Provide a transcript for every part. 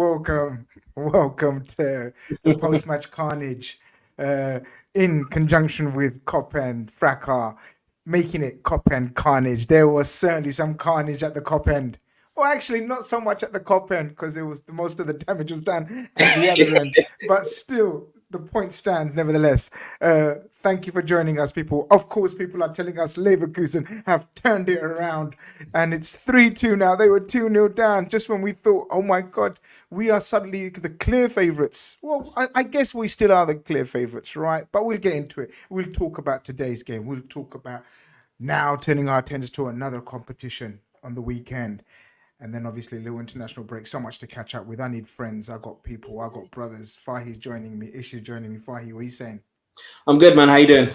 welcome to the post-match carnage in conjunction with KopEndFracas, making it KopEnd Khanage. There was certainly some carnage at the KopEnd. Well, actually, not so much at the KopEnd because it was most of the damage was done at the other end. But still, the point stands nevertheless. Thank you for joining us, people. Of course, people are telling us Leverkusen have turned it around and it's 3-2 now. They were 2-0 down just when we thought, oh my God, we are suddenly the clear favourites. Well, I guess we still are the clear favourites, right? But we'll get into it. We'll talk about today's game. We'll talk about now turning our attention to another competition on the weekend. And then obviously little international break. So much to catch up with. I need friends. I got people. I got brothers. Fahi's joining me. Ishi's joining me. Fahi, what are you saying? I'm good, man. How you doing?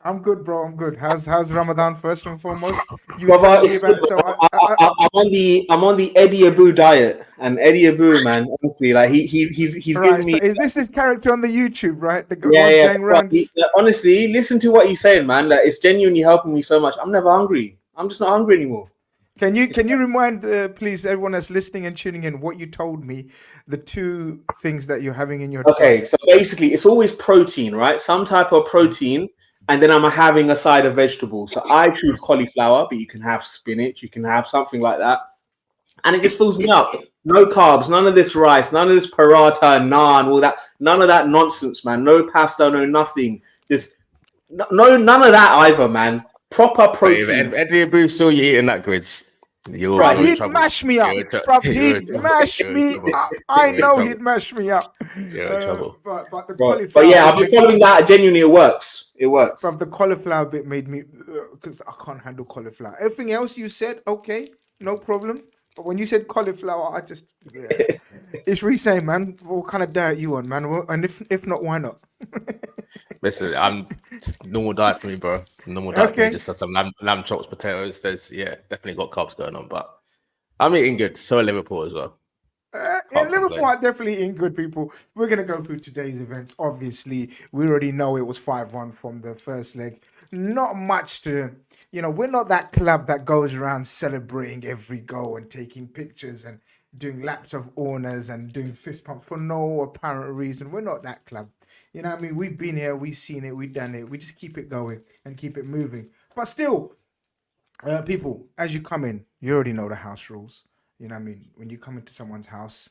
I'm good, bro. I'm good. How's Ramadan first and foremost? I'm on the Eddie Abu diet, and Eddie Abu, man, honestly, like he's right, giving me. So is this his character on the YouTube, right? The going rants. Honestly, listen to what he's saying, man. Like, it's genuinely helping me so much. I'm never hungry. I'm just not hungry anymore. Can you remind, please, everyone that's listening and tuning in, what you told me, the two things that you're having in your diet? So basically, it's always protein, right? Some type of protein, and then I'm having a side of vegetables. So I choose cauliflower, but you can have spinach, you can have something like that, and it just fills me up. No carbs, none of this rice, none of this paratha, naan, all that, none of that nonsense, man. No pasta, no nothing. Just none of that either, man. Proper protein. Eddie Abu saw you eating that, Grids. Right, he'd mash me up. He'd mash me up. I know he'd mash me up. You're in trouble. But the cauliflower. But yeah, I've been following that. Genuinely, it works. It works. From the cauliflower bit made me, because I can't handle cauliflower. Everything else you said, okay, no problem. But when you said cauliflower, I just, It's really saying, man, what kind of diet you on, man? And if not, why not? Listen, I'm normal diet for me, bro. Normal diet for me. Just some lamb chops, potatoes. There's definitely got carbs going on, but I'm eating good. So Liverpool as well. Liverpool are definitely eating good, people. We're gonna go through today's events. Obviously, we already know it was 5-1 from the first leg. Not much to, we're not that club that goes around celebrating every goal and taking pictures and doing laps of honors and doing fist pumps for no apparent reason. We're not that club. You know what I mean? We've been here, we've seen it, we've done it. We just keep it going and keep it moving. But still, people, as you come in, you already know the house rules. You know what I mean? When you come into someone's house,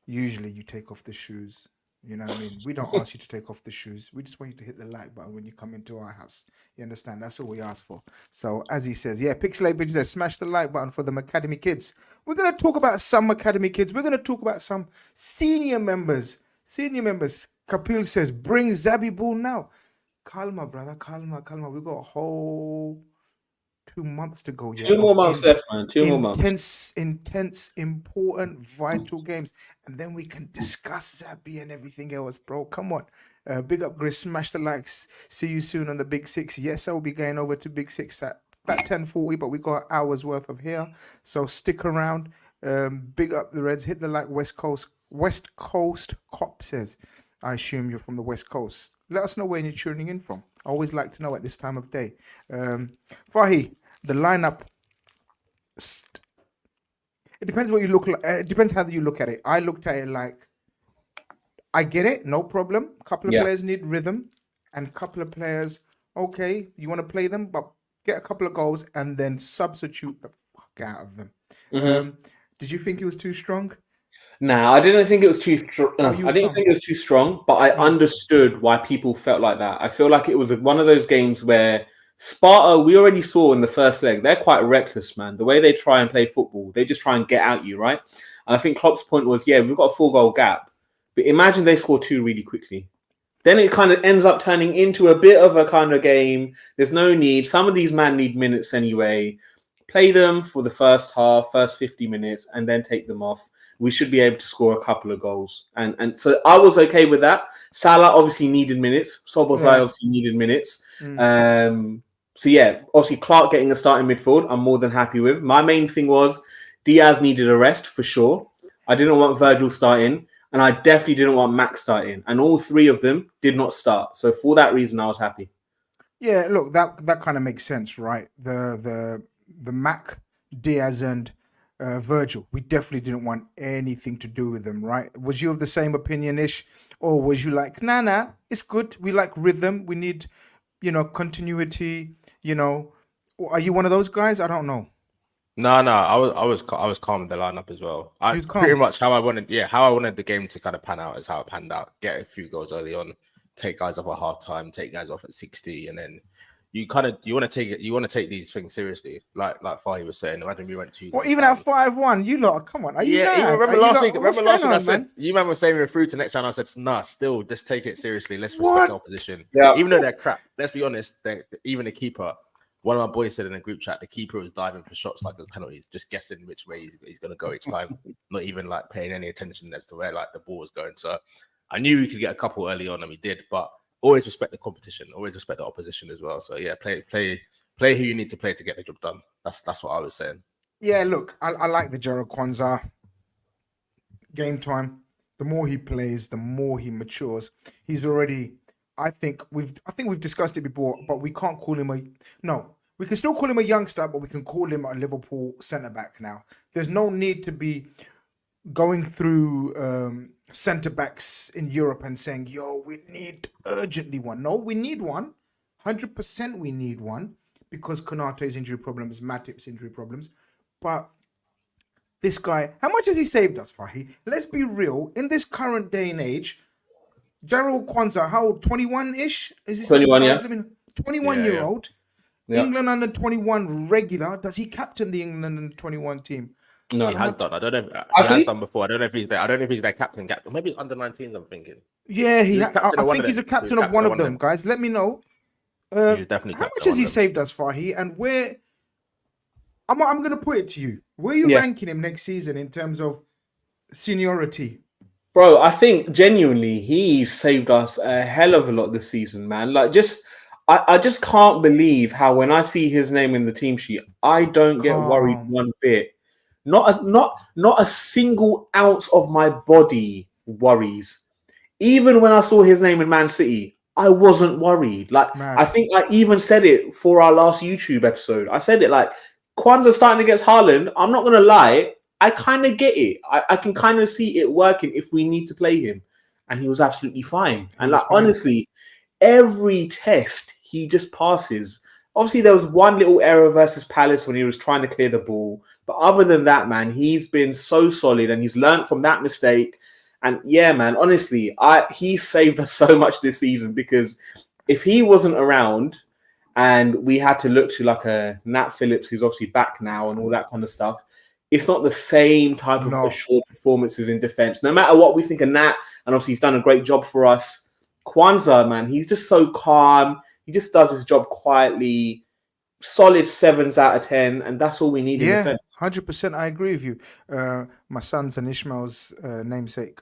usually you take off the shoes. You know what I mean? We don't ask you to take off the shoes. We just want you to hit the like button when you come into our house. You understand? That's all we ask for. So as he says, Pixelate Bitches says, smash the like button for the Academy kids. We're going to talk about some Academy kids. We're going to talk about some senior members. Kapil says, bring Zabi Ball now. Calma, brother. Calma. We've got a whole 2 months to go. 2 more months left, man. 2 more months. Intense, important, vital games. And then we can discuss Zabi and everything else, bro. Come on. Big up, Gris. Smash the likes. See you soon on the Big Six. Yes, I will be going over to Big Six at about 10:40, but we got hours worth of here. So stick around. Big up the Reds. Hit the like. West Coast Cop says, I assume you're from the West Coast. Let us know where you're tuning in from. I always like to know at this time of day. Fahi, the lineup. It depends what you look like. It depends how you look at it. I looked at it like, I get it, no problem. A couple of players need rhythm, and a couple of players, okay, you want to play them, but get a couple of goals and then substitute the fuck out of them. Mm-hmm. Did you think it was too strong? Nah, I didn't think it was too strong. I didn't think it was too strong, but I understood why people felt like that. I feel like it was one of those games where Sparta, we already saw in the first leg, they're quite reckless, man. The way they try and play football, they just try and get at you, right? And I think Klopp's point was, we've got a 4-goal gap, but imagine they score 2 really quickly. Then it kind of ends up turning into a bit of a kind of game. There's no need. Some of these men need minutes anyway. Play them for the first half, first 50 minutes, and then take them off. We should be able to score a couple of goals. And so I was okay with that. Salah obviously needed minutes. Szoboszlai obviously needed minutes. Obviously Clark getting a start in midfield, I'm more than happy with. My main thing was Diaz needed a rest for sure. I didn't want Virgil starting, and I definitely didn't want Max starting. And all 3 of them did not start. So for that reason, I was happy. Yeah, look, that kind of makes sense, right? The Mac, Diaz, and Virgil. We definitely didn't want anything to do with them, right? Was you of the same opinion, Ish? Or was you like, nah, it's good. We like rhythm. We need, continuity, Are you one of those guys? I don't know. No, I was calm with the lineup as well. Pretty much how I wanted the game to kind of pan out is how it panned out. Get a few goals early on, take guys off at half time, take guys off at 60, and then you want to take these things seriously. Like Fahy was saying, imagine we went 2. Well, even at 5-1, you lot, come on. Remember last week I said, you remember saying we're through to next round. I said, nah, still just take it seriously. Let's respect the opposition. Yeah. Even though they're crap, let's be honest, even the keeper. One of my boys said in a group chat, the keeper was diving for shots like penalties, just guessing which way he's going to go each time, not even like paying any attention as to where like the ball was going. So I knew we could get a couple early on, and we did. But always respect the competition, always respect the opposition as well. So yeah, play who you need to play to get the job done. That's what I was saying. Yeah, look, I like the Jarell Quansah game time. The more he plays, the more he matures. He's already. I think we've discussed it before, but we can't call him we can still call him a youngster, but we can call him a Liverpool centre-back now. There's no need to be going through centre-backs in Europe and saying, yo, we need urgently one. No, we need one. 100% we need one because Konate's injury problems, Matip's injury problems. But this guy, how much has he saved us, Fahy? Let's be real. In this current day and age, Jarell Quansah, how old? 21-ish? Is he 21, yeah. 21-year-old. Yeah. England under 21 regular. Does he captain the England under 21 team? No, he has done. I don't know. He has done before. I don't know if he's there. I don't know if he's their captain. Maybe it's under 19s. I'm thinking. Yeah, I think he's a captain of one of them. Guys, let me know. He's definitely. How much has he saved us, Fahy? And where? I'm going to put it to you. Where are you ranking him next season in terms of seniority? Bro, I think genuinely he saved us a hell of a lot this season, man. Like, I just can't believe how when I see his name in the team sheet, I don't get worried one bit. Not a single ounce of my body worries. Even when I saw his name in Man City, I wasn't worried. Like, I think I even said it for our last YouTube episode. I said it like, Quansah starting against Haaland. I'm not gonna lie. I kind of get it. I can kind of see it working if we need to play him. And he was absolutely fine. And like, honestly, every test he just passes. Obviously, there was one little error versus Palace when he was trying to clear the ball. But other than that, man, he's been so solid and he's learned from that mistake. And yeah, man, honestly, he saved us so much this season because if he wasn't around and we had to look to like a Nat Phillips, who's obviously back now and all that kind of stuff, it's not the same type of assured performances in defense. No matter what we think of Nat, and obviously he's done a great job for us. Quansah, man, he's just so calm. He just does his job quietly. Solid 7s out of 10, and that's all we need in defense. 100%. I agree with you. My son's and Ishmael's namesake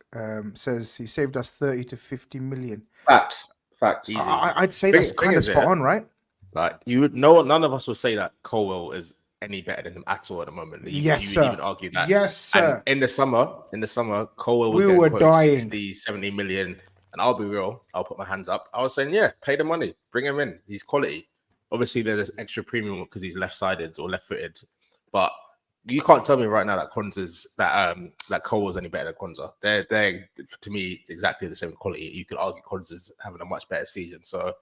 says he saved us 30 to 50 million. Facts. I'd say that's kind of spot on, right? Like none of us would say that Colwell is any better than him at all at the moment. You would even argue that. Yes, sir. And in the summer, Colwell was getting dying. 60, 70 million. And I'll be real, I'll put my hands up. I was saying, yeah, pay the money, bring him in. He's quality. Obviously, there's this extra premium because he's left-sided or left-footed. But you can't tell me right now that that Colwell's any better than Quansah. They're to me exactly the same quality. You could argue Quansah's having a much better season. So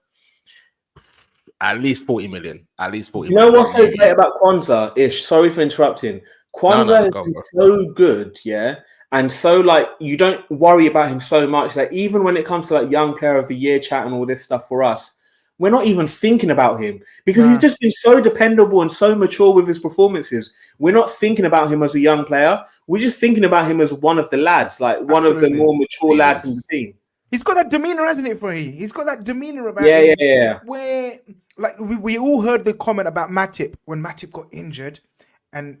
at least 40 million. At least 40 million. You know what's so great about Quansah, Ish? Sorry for interrupting. Quansah has been so good, yeah? And so, like, you don't worry about him so much. Like, even when it comes to, like, Young Player of the Year chat and all this stuff for us, we're not even thinking about him because he's just been so dependable and so mature with his performances. We're not thinking about him as a young player. We're just thinking about him as one of the lads, like one of the more mature lads in the team. He's got that demeanor, hasn't it, Fahy? He's got that demeanor about him. Yeah. Where, like, we all heard the comment about Matip when Matip got injured. And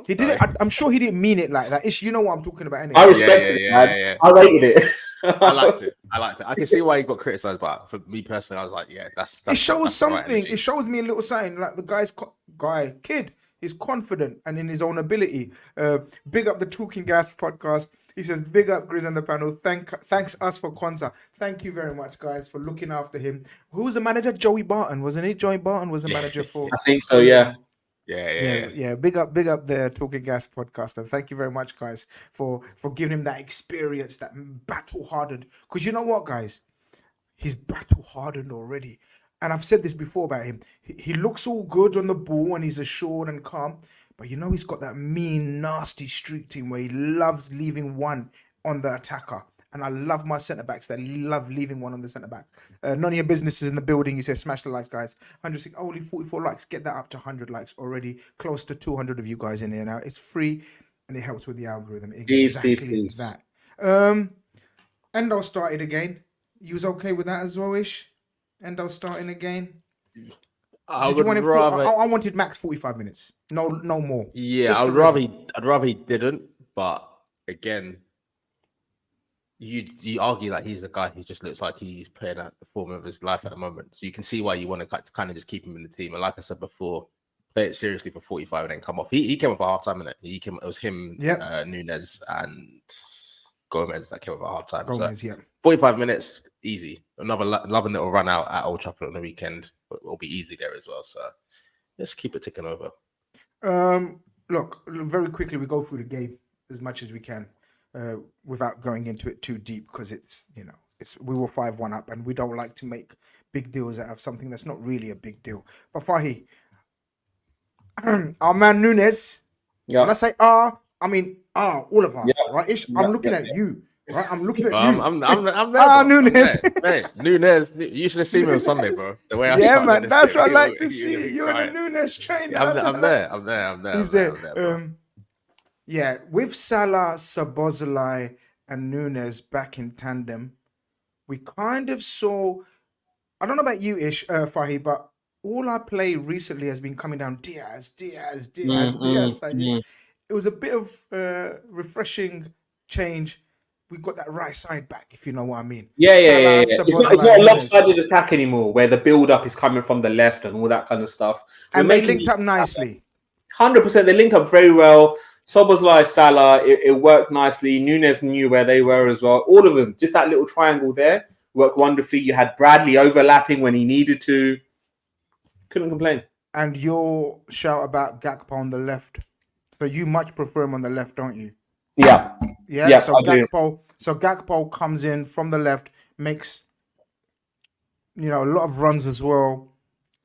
he didn't. I'm sure he didn't mean it like that. Ish, you know what I'm talking about, anyway. I respected it, man. Yeah. I rated it. I liked it. I can see why he got criticised, but for me personally, I was like, yeah, that's it shows that's something. Right, it shows me a little sign. Like the kid is confident and in his own ability. Big up the Talking Gas podcast. He says, big up Grizz and the panel. Thanks us for Quansah. Thank you very much, guys, for looking after him. Who was the manager? Joey Barton, wasn't it? Joey Barton was the manager for. I think so, yeah. Yeah. Big up the Talking Gas podcast, and thank you very much, guys, for giving him that experience, that battle hardened. Because you know what, guys, he's battle hardened already. And I've said this before about him. He looks all good on the ball and he's assured and calm, but you know he's got that mean, nasty streak team where he loves leaving one on the attacker. And I love my centre backs that love leaving one on the centre back. None of your business is in the building. He says, smash the likes, guys. 106, only 44 likes. Get that up to 100 likes already. Close to 200 of you guys in here now. It's free and it helps with the algorithm. Exactly please. that. Endo started again. You was okay with that as well, Ish? Endo starting again. I wanted max 45 minutes. No more. Yeah, I'd rather he didn't. But again, you argue that he's a guy who just looks like he's playing at the form of his life at the moment. So you can see why you want to kind of just keep him in the team. And like I said before, play it seriously for 45 and then come off. He came off at halftime, innit? It was him, Nunez and Gomez that came off at halftime. So 45 minutes, easy. Another loving little run out at Old Trafford on the weekend will be easy there as well. So let's keep it ticking over. Look, very quickly, we go through the game as much as we can. Without going into it too deep, because we were 5-1 up and we don't like to make big deals out of something that's not really a big deal. But Fahi, our man Nunez, when I say I mean all of us, right? Ish, I'm looking at you, right? I'm looking at you. I'm there. Nunez. Hey, Nunez, you should have seen me on Sunday, bro. The way I man, that's what I like to see. You're in the Nunez train. I'm there. He's there. Yeah, with Salah, Szoboszlai, and Nunez back in tandem, we kind of saw. I don't know about you, Ish, Fahi, but all our play recently has been coming down Diaz. It was a bit of refreshing change. We got that right side back, if you know what I mean. Yeah. It's not a lopsided attack anymore, where the build-up is coming from the left and all that kind of stuff. And they linked up nicely. 100%, they linked up very well. Szoboszlai, Salah, it worked nicely. Nunez knew where they were as well. All of them, just that little triangle there worked wonderfully. You had Bradley overlapping when he needed to. Couldn't complain. And your shout about Gakpo on the left. So you much prefer him on the left, don't you? Yeah. So Gakpo comes in from the left, makes a lot of runs as well.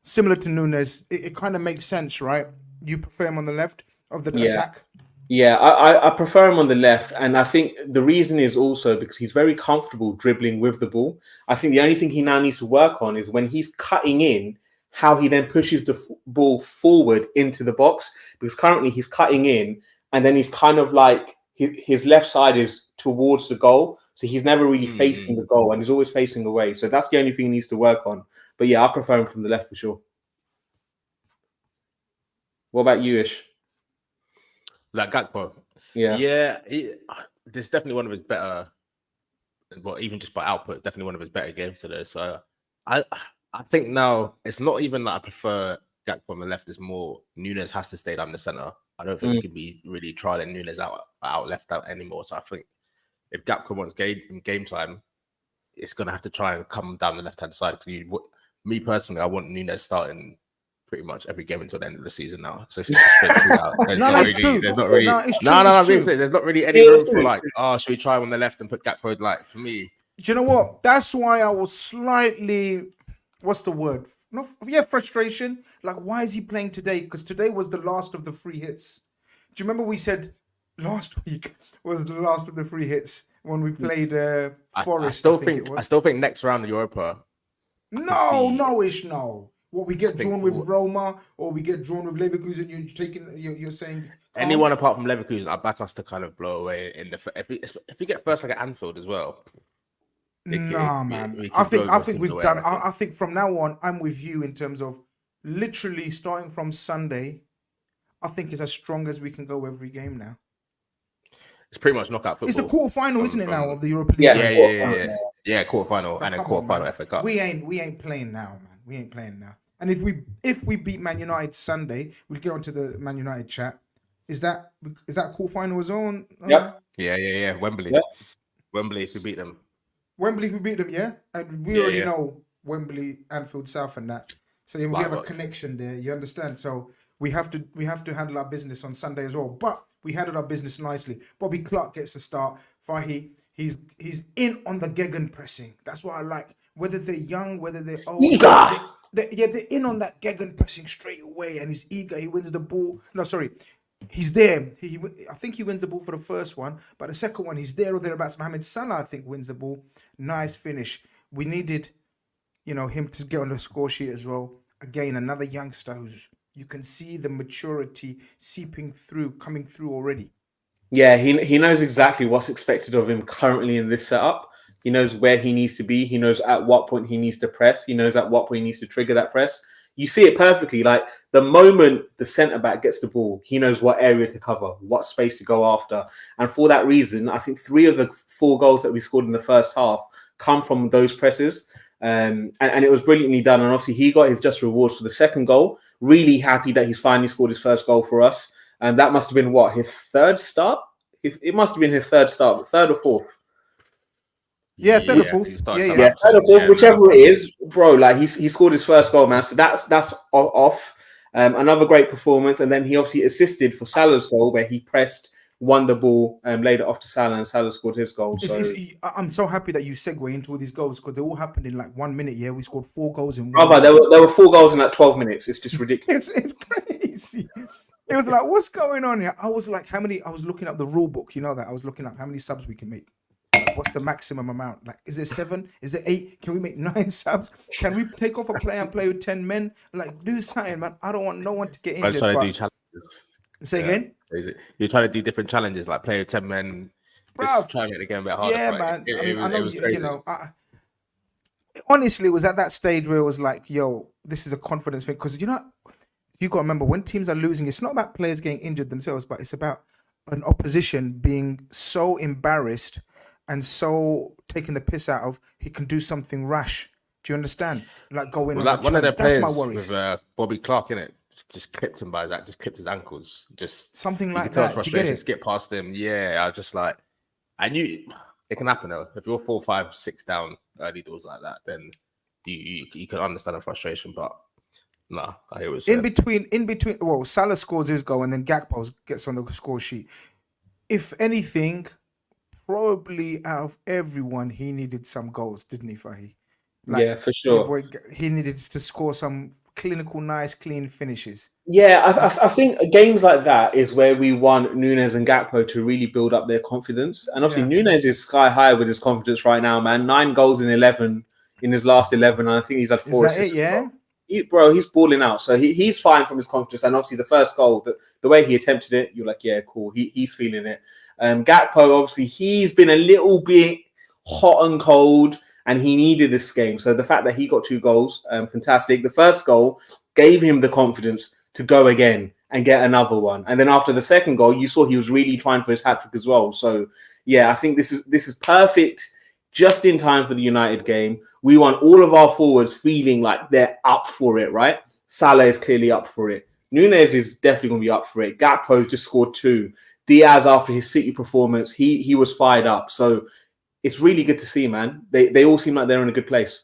Similar to Nunez, it kind of makes sense, right? You prefer him on the left of the attack? Yeah, I prefer him on the left. And I think the reason is also because he's very comfortable dribbling with the ball. I think the only thing he now needs to work on is when he's cutting in, how he then pushes the ball forward into the box. Because currently he's cutting in and then he's kind of like his left side is towards the goal. So he's never really facing the goal and he's always facing away. So that's the only thing he needs to work on. But yeah, I prefer him from the left for sure. What about you, Ish? Like Gakpo, this is definitely one of his better. Well, even just by output, definitely one of his better games today. So I think now it's not even that I prefer Gakpo on the left. It's more Nunez has to stay down the center. I don't think we can be really trialing Nunez out left out anymore. So I think if Gakpo wants game time, it's gonna have to try and come down the left hand side. Me personally, I want Nunez starting pretty much every game until the end of the season now. So it's just a straight shootout. There's not really any room for like, should we try on the left and put Gakpo? Like for me, do you know what? That's why I was slightly, what's the word? Frustration. Like, why is he playing today? Because today was the last of the free hits. Do you remember we said last week was the last of the free hits when we played Forest? I still think next round of Europa. No. What, we get drawn with Roma or we get drawn with Leverkusen? You're saying anyone apart from Leverkusen, I back us to kind of blow away in the if we get first like at Anfield as well. Man. I think we've done. I think from now on, I'm with you in terms of literally starting from Sunday. I think it's as strong as we can go every game now. It's pretty much knockout football. It's the quarterfinal, isn't it now, of the Europa League? Yeah, quarterfinal and then quarterfinal FA Cup. We ain't playing now, man. We ain't playing now. And if we beat Man United Sunday, we'll get onto the Man United chat. Is that quarterfinal as well? Yep. Yeah. Wembley. Yep. Wembley if we beat them. Yeah. And we already know Wembley, Anfield South and that. So we have a connection there. You understand? So we have to handle our business on Sunday as well. But we handled our business nicely. Bobby Clark gets the start. Fahy, he's in on the gegen pressing. That's what I like. Whether they're young, whether they're old, they're in on that gegen pressing straight away, and he's eager. He wins the ball. No, sorry. He's there. I think he wins the ball for the first one, but the second one, he's there or thereabouts. Mohamed Salah, I think, wins the ball. Nice finish. We needed, him to get on the score sheet as well. Again, another youngster who's, you can see the maturity coming through already. Yeah, he knows exactly what's expected of him currently in this setup. He knows where he needs to be. He knows at what point he needs to press. He knows at what point he needs to trigger that press. You see it perfectly. Like the moment the centre-back gets the ball, he knows what area to cover, what space to go after. And for that reason, I think 3 of the 4 goals that we scored in the first half come from those presses. And it was brilliantly done. And obviously he got his just rewards for the second goal. Really happy that he's finally scored his first goal for us. And that must have been his third start? It must have been his third start, third or fourth. Yeah, third or fourth. Yeah, third or fourth, whichever it is, bro. Like he scored his first goal, man. So that's off. Another great performance, and then he obviously assisted for Salah's goal, where he pressed, won the ball, laid it off to Salah, and Salah scored his goal. So I'm so happy that you segue into all these goals because they all happened in like 1 minute. Yeah, we scored 4 goals in 1 minute. There were 4 goals in like 12 minutes. It's just ridiculous. It's crazy. It was like, what's going on here? I was like, I was looking up the rule book. You know that I was looking up how many subs we can make. What's the maximum amount? Like, is it 7? Is it 8? Can we make 9 subs? Can we take off a player and play with 10 men? Like, do something, man. I don't want no one to get injured. I was trying to do challenges. Say again? You're trying to do different challenges, like play with 10 men. Just trying it again a bit harder. Yeah, man. It was crazy. Honestly, it was at that stage where it was like, yo, this is a confidence thing. Because, you got to remember, when teams are losing, it's not about players getting injured themselves, but it's about an opposition being so embarrassed and so taking the piss out of, he can do something rash. Do you understand? Like going on. One of their players with Bobby Clark in it just clipped him by his just clipped his ankles. Just something like that. Frustration, skip past him. Yeah, I was just like, I knew it can happen though. If you're 4, 5, 6 down early doors like that, then you can understand the frustration. But no, I hear what in between. Well, Salah scores his goal and then Gakpo gets on the score sheet. If anything, probably out of everyone, he needed some goals, didn't he, Fahy? Yeah, for sure. He needed to score some clinical, nice, clean finishes. Yeah, I think games like that is where we want Nunes and Gakpo to really build up their confidence. And obviously, Nunes is sky high with his confidence right now, man. 9 goals in 11 in his last 11, and I think he's had 4 assists. He's balling out. So he's fine from his confidence. And obviously, the first goal, the way he attempted it, you're like, yeah, cool. He's feeling it. Gakpo, obviously, he's been a little bit hot and cold, and he needed this game. So the fact that he got 2 goals, fantastic. The first goal gave him the confidence to go again and get another one. And then after the second goal, you saw he was really trying for his hat-trick as well. So, yeah, I think this is perfect, just in time for the United game. We want all of our forwards feeling like they're up for it, right? Salah is clearly up for it. Nunes is definitely going to be up for it. Gakpo's just scored 2. Diaz, after his City performance, he was fired up. So it's really good to see, man. They all seem like they're in a good place.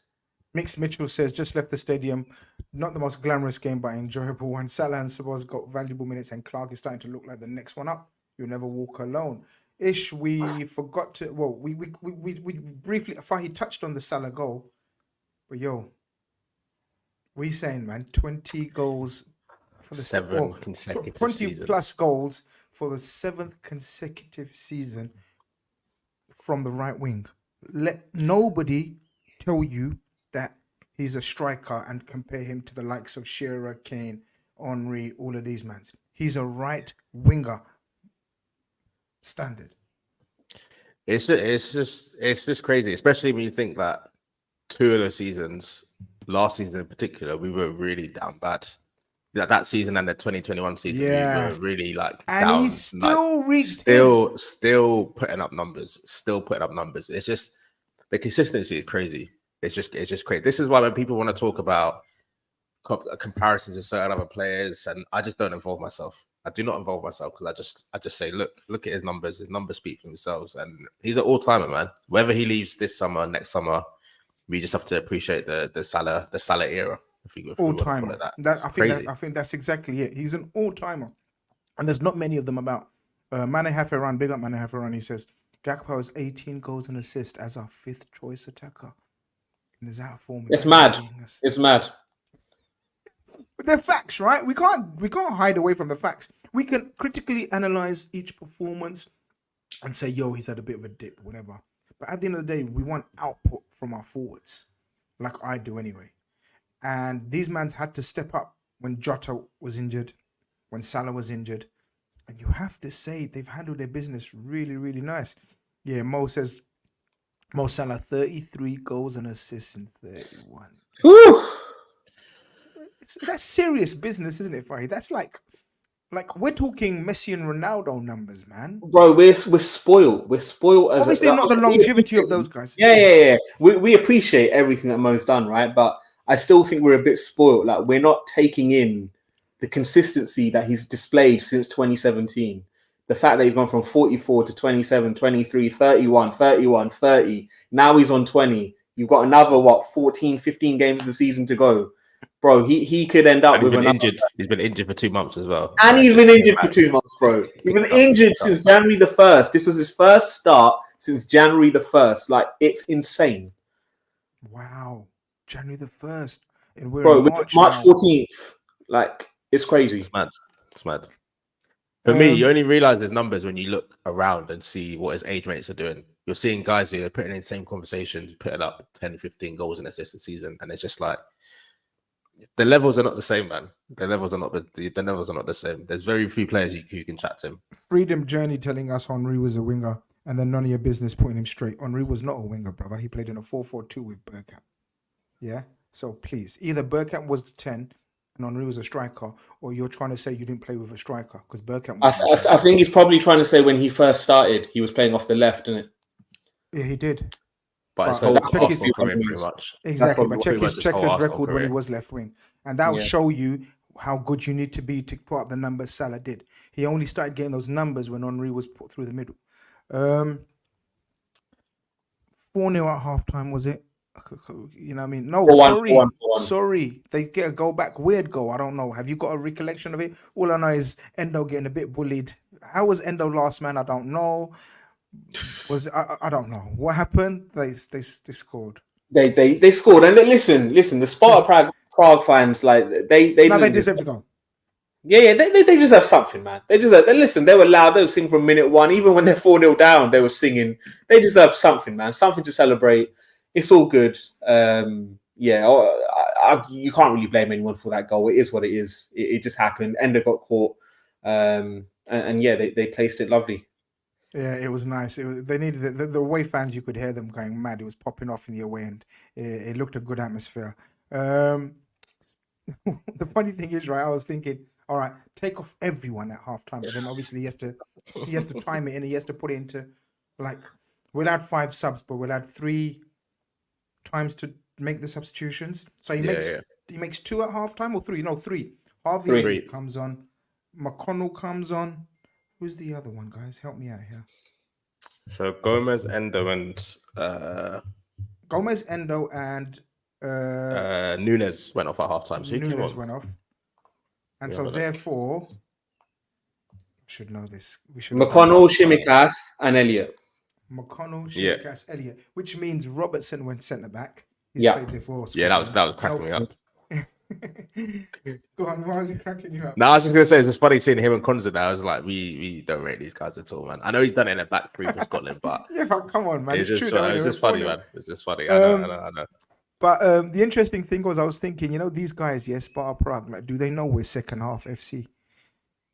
Mix Mitchell says, just left the stadium. Not the most glamorous game, but enjoyable one. Salah and Sabah's got valuable minutes, and Clark is starting to look like the next one up. You'll never walk alone. Ish, we forgot to. Well, we briefly. Fahy touched on the Salah goal, but we saying, man, 20 goals for the 7 consecutive 20 seasons. Plus goals for the 7th consecutive season from the right wing. Let nobody tell you that he's a striker and compare him to the likes of Shearer, Kane, Henry, all of these mans. He's a right winger. Standard. It's just crazy, especially when you think that 2 of the seasons, last season in particular, we were really down bad. That season and the 2021 season, we were really like and down. He's still putting up numbers. It's just the consistency is crazy. It's just crazy. This is why when people want to talk about comparisons to certain other players, and I just don't involve myself. I do not involve myself because I just say, look at his numbers. His numbers speak for themselves, and he's an all-timer, man. Whether he leaves this summer, next summer, we just have to appreciate the Salah era. All timer. I think that's exactly it. He's an all timer, and there's not many of them about. Mane Haferan, big up Mane Haferan. He says Gakpo has 18 goals and assists as our 5th choice attacker. And is that form? It's mad. It's mad. But they're facts, right? We can't hide away from the facts. We can critically analyze each performance and say, yo, he's had a bit of a dip, whatever. But at the end of the day, we want output from our forwards, like I do anyway. And these mans had to step up when Jota was injured, when Salah was injured. And you have to say they've handled their business really, really nice. Yeah, Mo says, Mo Salah, 33 goals and assists in 31. Whew. That's serious business, isn't it, Fahi? That's like we're talking Messi and Ronaldo numbers, man. Bro, we're spoiled. We're spoiled. Obviously, not the longevity of those guys. Yeah. We appreciate everything that Mo's done, right? But I still think we're a bit spoiled. Like, we're not taking in the consistency that he's displayed since 2017. The fact that he's gone from 44 to 27, 23, 31, 31, 30. Now he's on 20. You've got another, 14, 15 games of the season to go. Bro, he could end up with injured. He's been injured for 2 months as well. And he's been injured for 2 months, bro. He's been injured since January the 1st. This was his first start since January the 1st. Like, it's insane. Wow. January the 1st. Bro, March 14th. Like, it's crazy. It's mad. For me, you only realize his numbers when you look around and see what his age mates are doing. You're seeing guys who are putting in the same conversations, putting up 10, 15 goals and assists a season. And it's just like, the levels are not the same, man. The levels are not the same. There's very few players who can chat to him. Freedom Journey telling us Henry was a winger, and then none of your business putting him straight. Henry was not a winger, brother. He played in a 4-4-2 with Bergkamp. Yeah? So please, either Bergkamp was the 10 and Henry was a striker, or you're trying to say you didn't play with a striker because Bergkamp was I think he's probably trying to say when he first started, he was playing off the left, didn't it? Yeah, he did. But check his career pretty much. Exactly, but check his record when he was left wing. And that will show you how good you need to be to put up the numbers Salah did. He only started getting those numbers when Henry was put through the middle. 4-0 at halftime, was it? You know what I mean? No, 4-1. Sorry. They get a goal back. Weird goal. I don't know. Have you got a recollection of it? All I know is Endo getting a bit bullied. How was Endo last man? I don't know. I don't know what happened. They scored. They scored, and listen. The Sparta Prague fans, like they deserve to go. Yeah, they deserve something, man. They listen. They were loud. They were singing from minute one, even when they're 4-0 down. They were singing. They deserve something, man. Something to celebrate. It's all good. You can't really blame anyone for that goal. It is what it is. It just happened. Ender got caught, and yeah, they placed it lovely. Yeah, it was nice. They needed it. The away fans, you could hear them going mad. It was popping off in the away end. It looked a good atmosphere. The funny thing is, right, I was thinking, all right, take off everyone at halftime, but then obviously he has to time it in. He has to put it into, like, we'll add 5 subs, but we'll add 3 times to make the substitutions. So he makes 2 at halftime or 3? No, 3. Harvey comes on. McConnell comes on. Who's the other one, guys? Help me out here. So Gomez, Endo, and Nunes went off at halftime. So Nunes went off, and so therefore, I should know this. We should. McConnell, Shimikas, and Elliott. Elliott, which means Robertson went centre back. He's played before. Yeah, that was cracking me up. Go on, why was he cracking you up? No, I was just gonna say it's just funny seeing him and Quansah there. I was like, we don't rate these guys at all, man. I know he's done it in a back 3 for Scotland, but yeah, come on, man. It's just funny, man. It's just funny. I know. But the interesting thing was, I was thinking, these guys, Sparta Prague, like, do they know we're second half FC?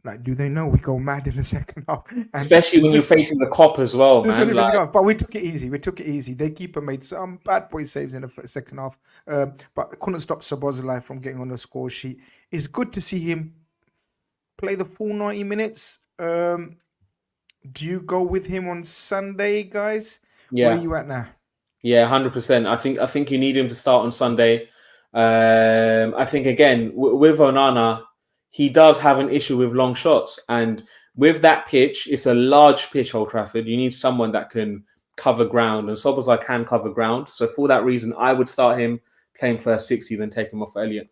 Like, do they know we go mad in the second half? And especially when you're facing the Kop as well, man. But we took it easy. Their keeper made some bad boy saves in the second half, but couldn't stop Szoboszlai from getting on the score sheet. It's good to see him play the full 90 minutes. Do you go with him on Sunday, guys? Yeah. Where are you at now? Yeah, 100%. I think you need him to start on Sunday. I think, again, with Onana, he does have an issue with long shots. And with that pitch, it's a large pitch, Old Trafford. You need someone that can cover ground. And Szoboszlai can cover ground. So for that reason, I would start him, play him first 60, then take him off for Elliott.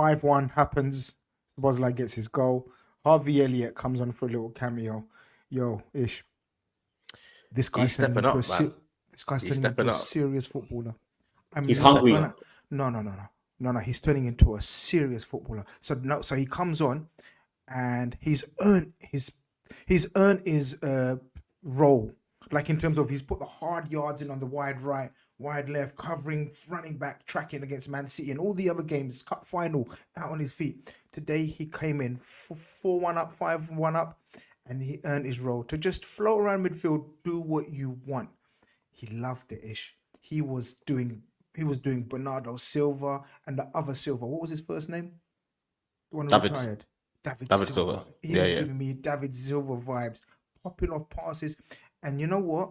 5-1 happens. Szoboszlai gets his goal. Harvey Elliott comes on for a little cameo. Yo, Ish. This guy's stepping up, man. This guy's turning into a serious footballer. I mean, he's hungry. No. He's turning into a serious footballer. So he comes on, and he's earned his role. Like in terms of he's put the hard yards in on the wide right, wide left, covering, running back, tracking against Man City and all the other games, cup final, out on his feet. Today he came in 4-1 up, 5-1 up, and he earned his role to just float around midfield, do what you want. He loved it, Ish. He was doing Bernardo Silva and the other Silva. What was his first name? The one who retired. David Silva. He was giving me David Silva vibes, popping off passes. And you know what?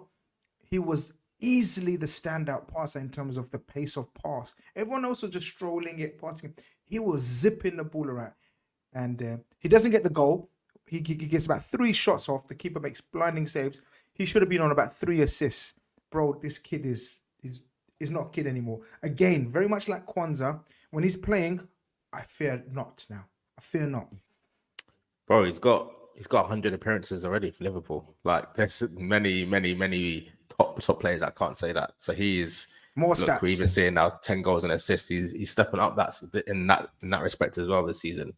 He was easily the standout passer in terms of the pace of pass. Everyone else was just strolling it, passing. He was zipping the ball around. And he doesn't get the goal. He gets about 3 shots off. The keeper makes blinding saves. He should have been on about 3 assists. Bro, this kid is not a kid anymore. Again, very much like Quansah. When he's playing, I fear not now. I fear not. Bro, he's got 100 appearances already for Liverpool. Like, there's many top players that can't say that. So he's more stats. We're even seeing now 10 goals and assists. He's stepping up in that respect as well this season.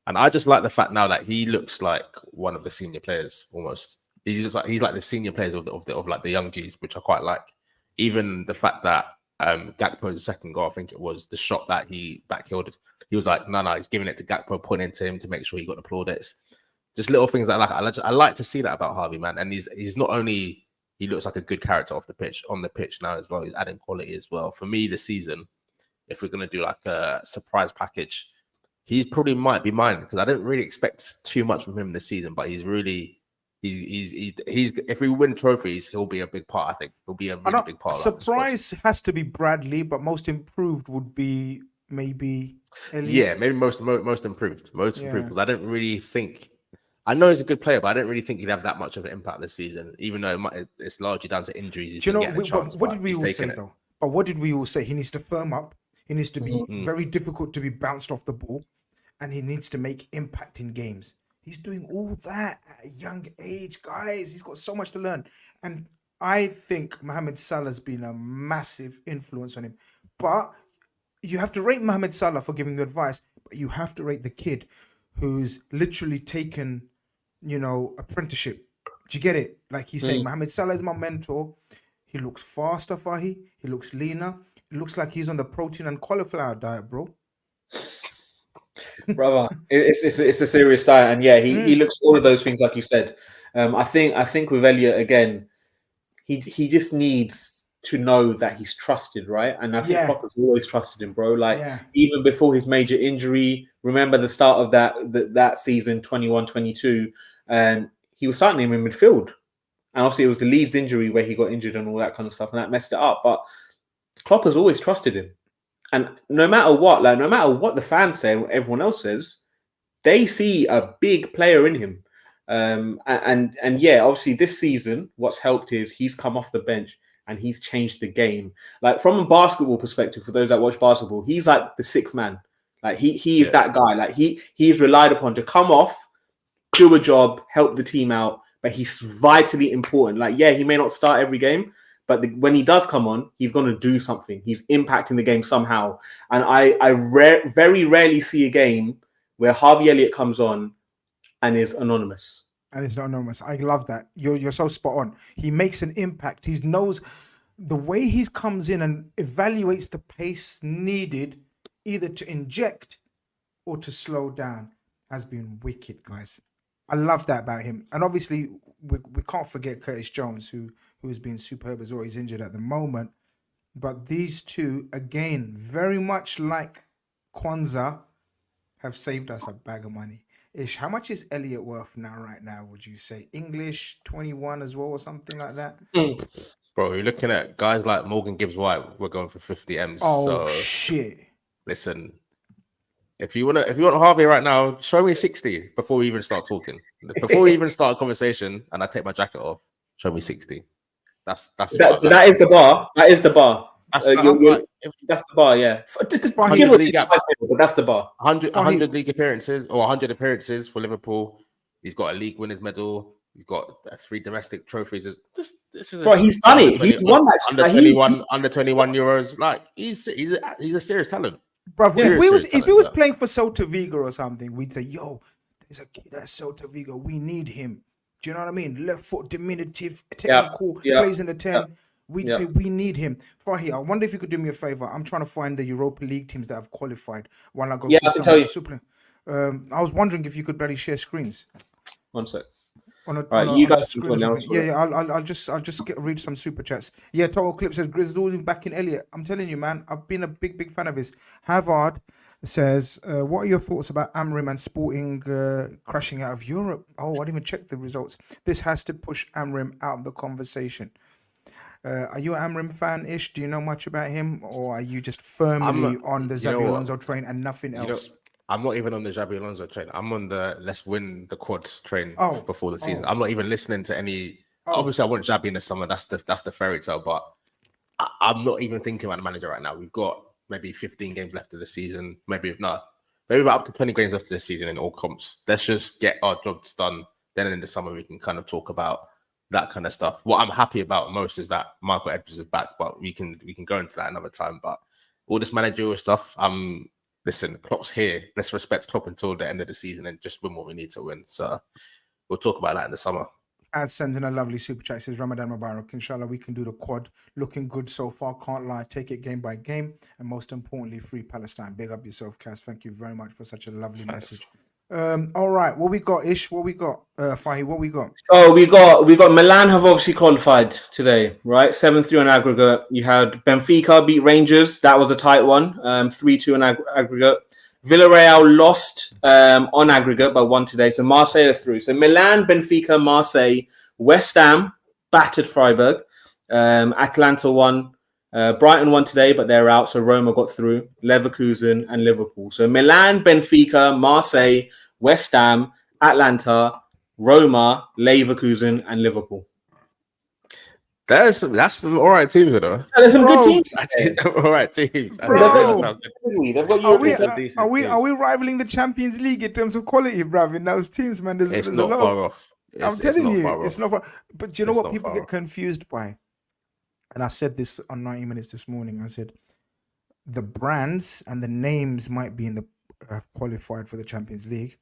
And I just like the fact now that he looks like one of the senior players almost. He's like the senior players of like the young G's, which I quite like. Even the fact that Gakpo's second goal, I think it was the shot that he backheeled. He was like, no, he's giving it to Gakpo, pointing to him to make sure he got the plaudits. Just little things I like. I like to see that about Harvey, man. And he's not only, he looks like a good character on the pitch now as well. He's adding quality as well. For me, this season, if we're gonna do like a surprise package, he probably might be mine because I didn't really expect too much from him this season. But he's if we win trophies, he'll be a big part. I think he'll be a really big part. Surprise has to be Bradley, but most improved would be maybe Elliott. Yeah, maybe most improved. Improved. I didn't really think. I know he's a good player, but I didn't really think he'd have that much of an impact this season, even though it's largely down to injuries. Do you know, what did we all say, though? But what did we all say? He needs to firm up. He needs to be very difficult to be bounced off the ball, and he needs to make impact in games. He's doing all that at a young age, guys. He's got so much to learn. And I think Mohamed Salah's been a massive influence on him. But you have to rate Mohamed Salah for giving the advice, but you have to rate the kid who's literally taken, apprenticeship. Do you get it? Like he's saying, Mohamed Salah is my mentor. He looks faster, Fahi. He looks leaner. It looks like he's on the protein and cauliflower diet, bro. Brother, it's a serious diet, and yeah, he looks all of those things like you said. I think with Elliott again, he just needs to know that he's trusted, right? And I think Klopp has always trusted him, bro. Like even before his major injury, remember the start of that season 21-22, and he was starting him in midfield, and obviously it was the Leeds injury where he got injured and all that kind of stuff, and that messed it up. But Klopp has always trusted him. And no matter what the fans say, what everyone else says, they see a big player in him. And yeah, obviously this season, what's helped is he's come off the bench and he's changed the game. Like from a basketball perspective, for those that watch basketball, he's like the sixth man. Like he is that guy. Like he is relied upon to come off, do a job, help the team out, but he's vitally important. Like, yeah, he may not start every game, but when he does come on, he's going to do something. He's impacting the game somehow. And I very rarely see a game where Harvey Elliott comes on and is anonymous. And it's not anonymous. I love that. You're so spot on. He makes an impact. He knows the way he comes in and evaluates the pace needed either to inject or to slow down has been wicked, guys. I love that about him. And obviously, we can't forget Curtis Jones, who has been superb as well. He's injured at the moment. But these two, again, very much like Quansah, have saved us a bag of money. Ish, how much is Elliott worth right now, would you say? English 21 as well or something like that? Bro, you're looking at guys like Morgan Gibbs-White. We're going for 50 M's. Oh, shit. Listen, if you want Harvey right now, show me 60 before we even start talking. Before we even start a conversation and I take my jacket off, show me 60. That is the bar. That is the bar. That's the bar, yeah. 100 league gaps, but that's the bar. 100 league appearances or 100 appearances for Liverpool. He's got a league winners medal. He's got 3 domestic trophies. This is he's done it. He's won that. Under 21 Euros. Like he's a serious talent. Bro, if he was playing for Celta Vigo or something, we'd say, "Yo, there's a kid at Celta Vigo. We need him." Do you know what I mean? Left foot, diminutive, technical, plays in the 10. We'd say we need him. Fahi, I wonder if you could do me a favor. I'm trying to find the Europa League teams that have qualified. While I go, I can tell you. I was wondering if you could barely share screens. 1 sec. You guys can now. I'll just read some super chats. Yeah, Total Clip says Grizzly back in Elliott. I'm telling you, man, I've been a big fan of his. Havard says, what are your thoughts about Amrim and Sporting crashing out of Europe? Oh, I didn't even check the results. This has to push Amrim out of the conversation. Are you an Amrim fan-ish? Do you know much about him, or are you just firmly on the Xabi Alonso train and nothing else? I'm not even on the Xabi Alonso train. I'm on the let's win the quad train before the season. I'm not even listening to any. Obviously, I want Xabi in the summer. That's the fairy tale. But I'm not even thinking about the manager right now. We've got maybe 15 games left of the season. Maybe about up to 20 games left of the season in all comps. Let's just get our jobs done. Then in the summer we can kind of talk about that kind of stuff. What I'm happy about most is that Michael Edwards is back, but we can go into that another time. But all this managerial stuff, listen, Klopp's here. Let's respect Klopp until the end of the season and just win what we need to win. So we'll talk about that in the summer. Ad sending a lovely super chat. It says Ramadan Mubarak. Inshallah, we can do the quad. Looking good so far. Can't lie. Take it game by game. And most importantly, free Palestine. Big up yourself, Kaz. Thank you very much for such a lovely message. All right. What we got, Ish? What we got? Fahi, what we got? So we got Milan have obviously qualified today, right? 7-3 on aggregate. You had Benfica beat Rangers. That was a tight one. 3-2 on aggregate. Villarreal lost on aggregate by 1 today. So Marseille are through. So Milan, Benfica, Marseille, West Ham battered Freiburg. Atalanta won. Brighton won today, but they're out. So Roma got through. Leverkusen and Liverpool. So Milan, Benfica, Marseille, West Ham, Atlanta, Roma, Leverkusen, and Liverpool. That's some all right teams, though. Yeah, there's some good teams. All right teams. They've got Are we rivaling the Champions League in terms of quality, bruv? In those teams, man, it's not far off. I'm telling you, it's not far. But do you know what people get confused by? And I said this on 90 Minutes this morning. I said the brands and the names might be in the qualified for the Champions League,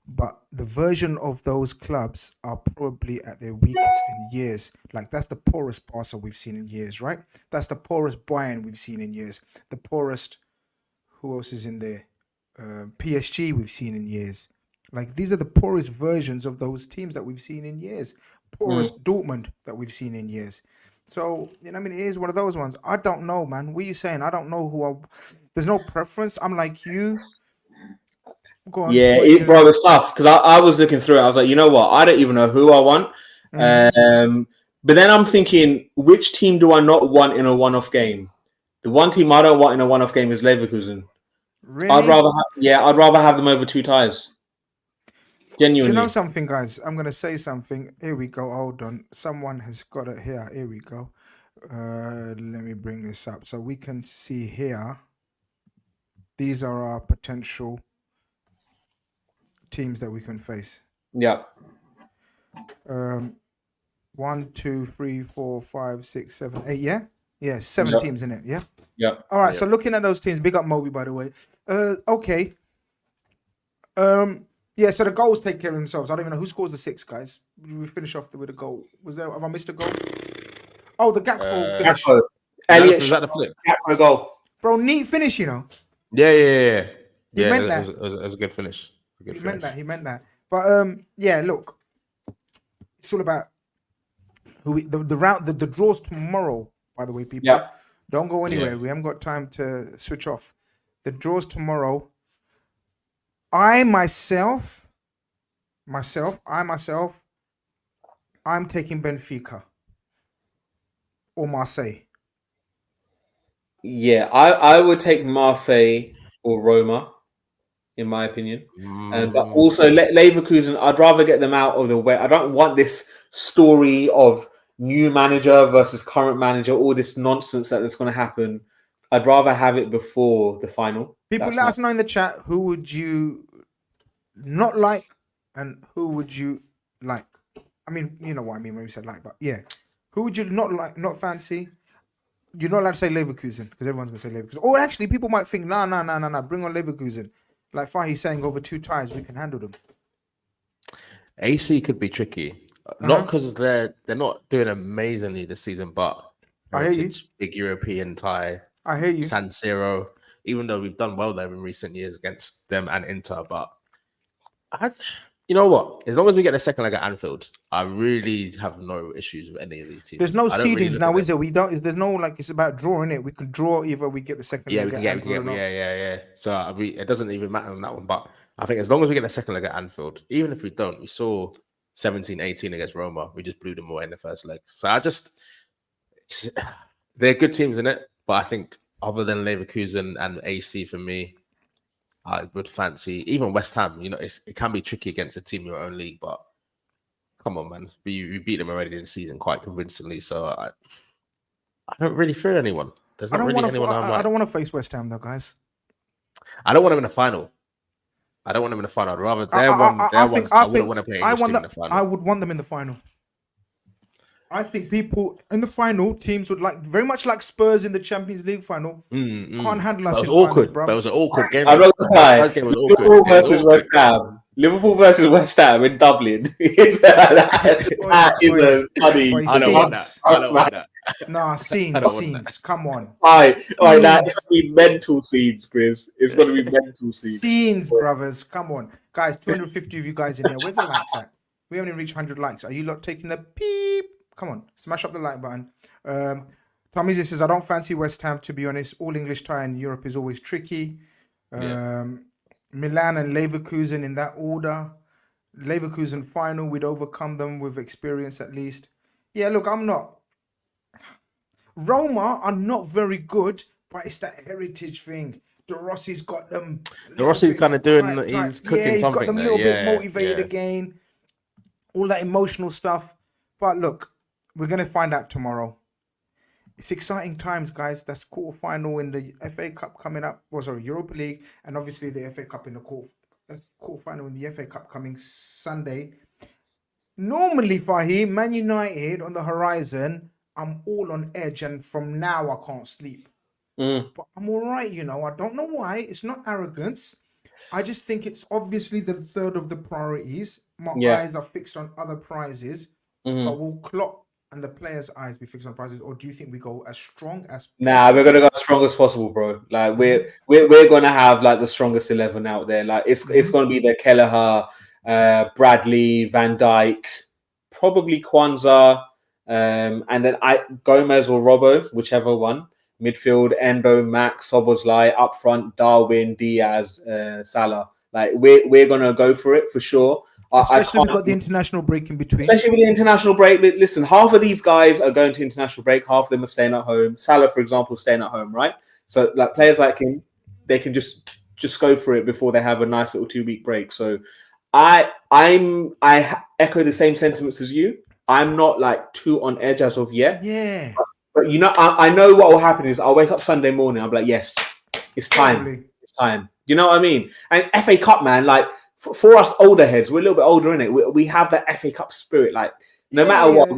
but the version of those clubs are probably at their weakest in years. Like that's the poorest Barca we've seen in years, right? That's the poorest Bayern we've seen in years. The poorest, who else is in there? PSG we've seen in years. Like these are the poorest versions of those teams that we've seen in years. Poorest Dortmund that we've seen in years. So, you know what I mean? It is one of those ones. I don't know, man. What are you saying? I don't know there's no preference. I'm like you. Go on. Yeah, bro, it's tough because I was looking through it. I was like, you know what? I don't even know who I want. But then I'm thinking, which team do I not want in a one-off game? The one team I don't want in a one-off game is Leverkusen. Really? I'd rather have them over 2 ties. Genuinely. Do you know something, guys? I'm going to say something. Here we go. Hold on. Someone has got it here. Here we go. Let me bring this up so we can see here. These are our potential teams that we can face. Yeah. 1, 2, 3, 4, 5, 6, 7, 8. Yeah? Yeah, 7 teams in it. Yeah? Yeah. All right. So looking at those teams, big up Moby, by the way. Okay. Yeah, so the goals take care of themselves. I don't even know who scores the 6, guys. We finish off with a goal. Have I missed a goal? Oh, the Gakpo finish. Gakpo. Elliott, was that the flip? Gakpo goal. Bro, neat finish, you know. Yeah. He meant that. It was a good finish. He meant that. But yeah, look, it's all about the draws tomorrow. By the way, people, don't go anywhere. Yeah. We haven't got time to switch off. The draws tomorrow. I myself, I'm taking Benfica or Marseille. Yeah, I would take Marseille or Roma, in my opinion. But also Leverkusen, I'd rather get them out of the way. I don't want this story of new manager versus current manager, all this nonsense that's going to happen. I'd rather have it before the final. People, let us know in the chat, who would you not like and who would you like? I mean, you know what I mean when we said like, but yeah. Who would you not like, not fancy? You're not allowed to say Leverkusen because everyone's going to say Leverkusen. Or actually, people might think, nah, bring on Leverkusen. Like Fahi's saying, over 2 ties, we can handle them. AC could be tricky. Not because they're not doing amazingly this season, but heritage, big European tie. I hear you. San Siro, even though we've done well there in recent years against them and Inter, but you know what? As long as we get the second leg at Anfield, I really have no issues with any of these teams. There's no seedings now, is there? We don't. There's no like. It's about drawing it. We can draw either we get the second. Yeah, leg we can get. Yeah. So it doesn't even matter on that one. But I think as long as we get the second leg at Anfield, even if we don't, we saw 17-18 against Roma. We just blew them away in the first leg. So they're good teams in it. But I think other than Leverkusen and AC for me, I would fancy even West Ham. You know, it can be tricky against a team in your own league, but come on, man, we beat them already in the season quite convincingly. So I don't really fear anyone. There's not really anyone. I don't want to face West Ham though, guys. I don't want them in the final. I'd rather I wouldn't want to play English team in the final. I would want them in the final. I think people in the final teams would like very much like Spurs in the Champions League final. Can't handle us. That was awkward, bro. That was an awkward game. I'm not gonna lie. Liverpool versus West Ham. Liverpool versus West Ham in Dublin. that is a funny. I don't want that. Nah, scenes. Come on. All right. That's gonna be mental scenes, Chris. It's gonna be mental scenes. Scenes, brothers. Come on, guys. 250 of you guys in here. Where's the likes at? We haven't even reached 100 likes. Are you lot taking a peep? Come on, smash up the like button. Tommy says, I don't fancy West Ham, to be honest. All English tie in Europe is always tricky. Milan and Leverkusen in that order. Leverkusen final, we'd overcome them with experience at least. Yeah, look, I'm not. Roma are not very good, but it's that heritage thing. De Rossi's got them. De Rossi's kind of doing, he's cooking something. He's got them a little bit motivated again. All that emotional stuff. But look, we're going to find out tomorrow. It's exciting times, guys. That's quarterfinal in the FA Cup coming up. Europa League. And obviously the FA Cup in the quarterfinal in the FA Cup coming Sunday. Normally, Fahim, Man United on the horizon, I'm all on edge. And from now, I can't sleep. But I'm all right, you know. I don't know why. It's not arrogance. I just think it's obviously the third of the priorities. My eyes are fixed on other prizes. But will Klopp and the players' eyes be fixed on prizes, or do you think we go as strong as? Nah, we're gonna go as strong as possible, bro. Like we're gonna have like the strongest 11 out there. Like it's gonna be the Kelleher, Bradley, Van Dijk, probably Quansah, and then Gomez or Robbo, whichever one. Midfield, Endo, Max, Szoboszlai, up front, Darwin, Diaz, Salah. Like we're gonna go for it for sure. Especially we've got the international break in between. Especially with the international break. Listen, half of these guys are going to international break. Half of them are staying at home. Salah, for example, is staying at home, right? So, like players like him, they can just go for it before they have a nice little 2-week break. So, I echo the same sentiments as you. I'm not like too on edge as of yet. Yeah. But you know, I know what will happen is I'll wake up Sunday morning. I'll be like, yes, it's time. Probably. It's time. You know what I mean? And FA Cup, man, like. For us older heads, we're a little bit older in it. We have that FA Cup spirit. Like no matter what,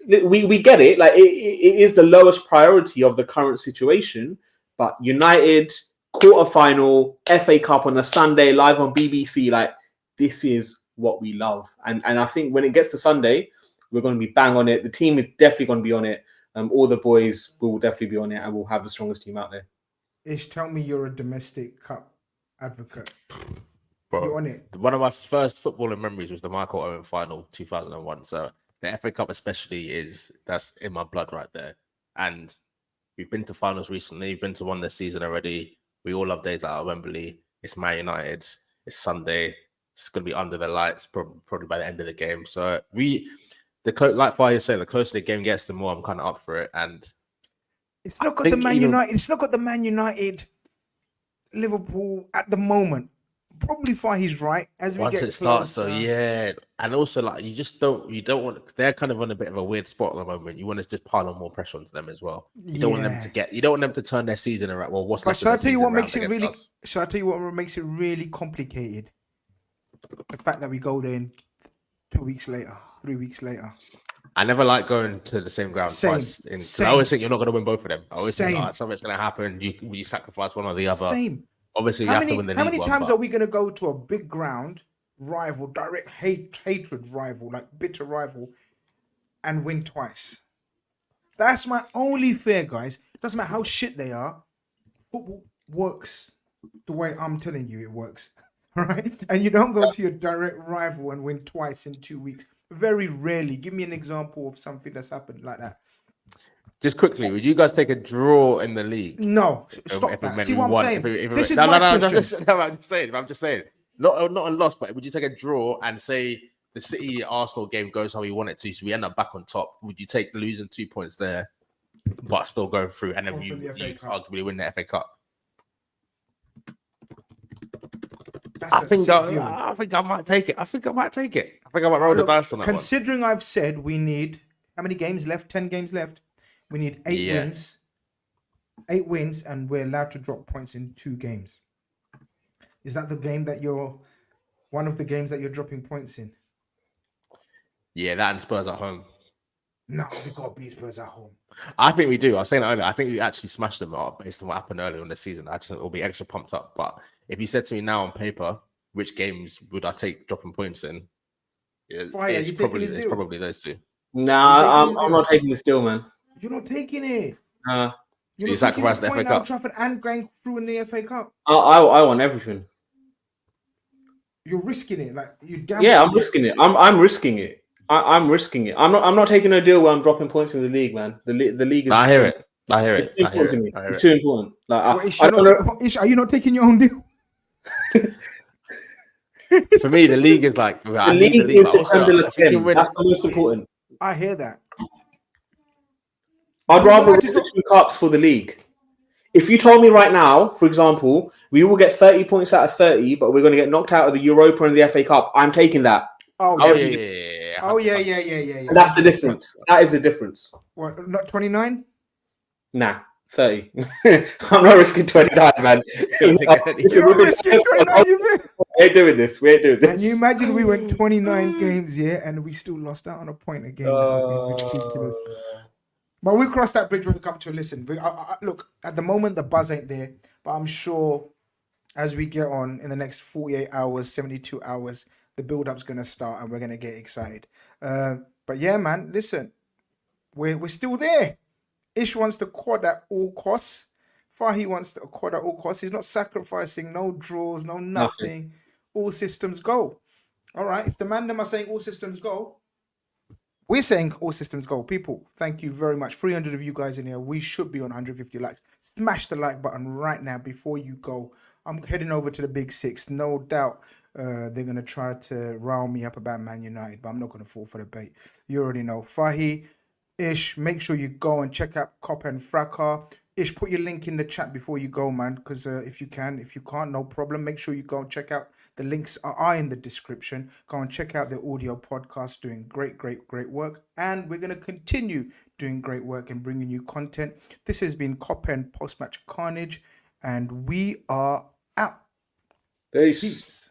we get it. Like it is the lowest priority of the current situation. But United quarterfinal, FA Cup on a Sunday, live on BBC. Like this is what we love. And I think when it gets to Sunday, we're going to be bang on it. The team is definitely going to be on it. All the boys will definitely be on it, and we'll have the strongest team out there. Ish, tell me you're a domestic cup advocate. Bro, on it. One of my first footballing memories was the Michael Owen final 2001. So the FA Cup especially that's in my blood right there. And we've been to finals recently. We've been to one this season already. We all love days out of Wembley. It's Man United. It's Sunday. It's going to be under the lights probably by the end of the game. So like Fahir said, the closer the game gets, the more I'm kind of up for it. And it's not got the Man United. It's not got the Man United Liverpool at the moment. probably Fahi's right. As we once get it starts, closer, though, yeah, and also like you don't want. They're kind of on a bit of a weird spot at the moment. You want to just pile on more pressure onto them as well. You don't want them to get. You don't want them to turn their season around. Well, what's but left shall I of tell their you season what around makes it against really? us? Shall I tell you what makes it really complicated? The fact that we go there in 2 weeks later, 3 weeks later. I never like going to the same ground twice. I always think you're not going to win both of them. I always think something's going to happen. You sacrifice one or the other. Same. Obviously, you have to win the league. How many times are we going to go to a big ground, rival, direct hatred rival, like bitter rival, and win twice? That's my only fear, guys. Doesn't matter how shit they are. Football works the way I'm telling you it works. All right? And you don't go to your direct rival and win twice in 2 weeks. Very rarely. Give me an example of something that's happened like that. Just quickly, would you guys take a draw in the league? No, stop that. See what I'm saying? This is my question. I'm just saying. Not a loss, but would you take a draw and say the City Arsenal game goes how we want it to, so we end up back on top? Would you take losing 2 points there, but still going through, and then you arguably win the FA Cup? I think I might take it. I think I might roll the dice on that. Considering I've said we need how many games left? 10 games left. We need 8 wins. 8 wins, and we're allowed to drop points in 2 games. Is that the game that one of the games that you're dropping points in? Yeah, that and Spurs at home. No, we got to beat Spurs at home. I think we do. I was saying that earlier. I think we actually smashed them up based on what happened earlier in the season. I just think we'll be extra pumped up. But if you said to me now on paper, which games would I take dropping points in? It's probably those two. Nah, I'm not taking this deal, man. You're not taking it. You sacrifice the FA Cup. Old Trafford and going through in the FA Cup. I want everything. You're risking it, like you gamble. Yeah, I'm risking it. I'm risking it. I'm risking it. I'm not taking a deal where I'm dropping points in the league, man. The league is. I hear it. It's too important to me. It's too important. Like, Ish, are you not taking your own deal? For me, the league is like the league is the creme de la creme. That's the most important. I hear that. I'd rather win the 2 cups for the league. If you told me right now, for example, we will get 30 points out of 30, but we're going to get knocked out of the Europa and the FA Cup, I'm taking that. Oh yeah. And that's the difference. That is the difference. What? Not 29? Nah, 30. I'm not risking 29, man. You're not risking 29. We ain't doing this. Can you imagine we went 29 games, and we still lost out on a point again? That would be ridiculous. But we'll cross that bridge when we come to it. Listen. Look, at the moment, the buzz ain't there. But I'm sure as we get on in the next 48 hours, 72 hours, the build-up's going to start and we're going to get excited. But yeah, man, listen. We're still there. Ish wants the quad at all costs. Fahi wants the quad at all costs. He's not sacrificing no draws, no nothing. All systems go. All right. If the man them are saying all systems go, we're saying all systems go. People, thank you very much. 300 of you guys in here. We should be on 150 likes. Smash the like button right now before you go. I'm heading over to the Big Six. No doubt they're going to try to rile me up about Man United, but I'm not going to fall for the bait. You already know. Fahi, Ish, make sure you go and check out KopEndFracas. Ish, put your link in the chat before you go, man, because if you can, if you can't, no problem. Make sure you go and check out. The links are in the description. Go and check out the audio podcast, doing great work. And we're going to continue doing great work and bringing you content. This has been KopEnd Post-Match Carnage, and we are out. Peace.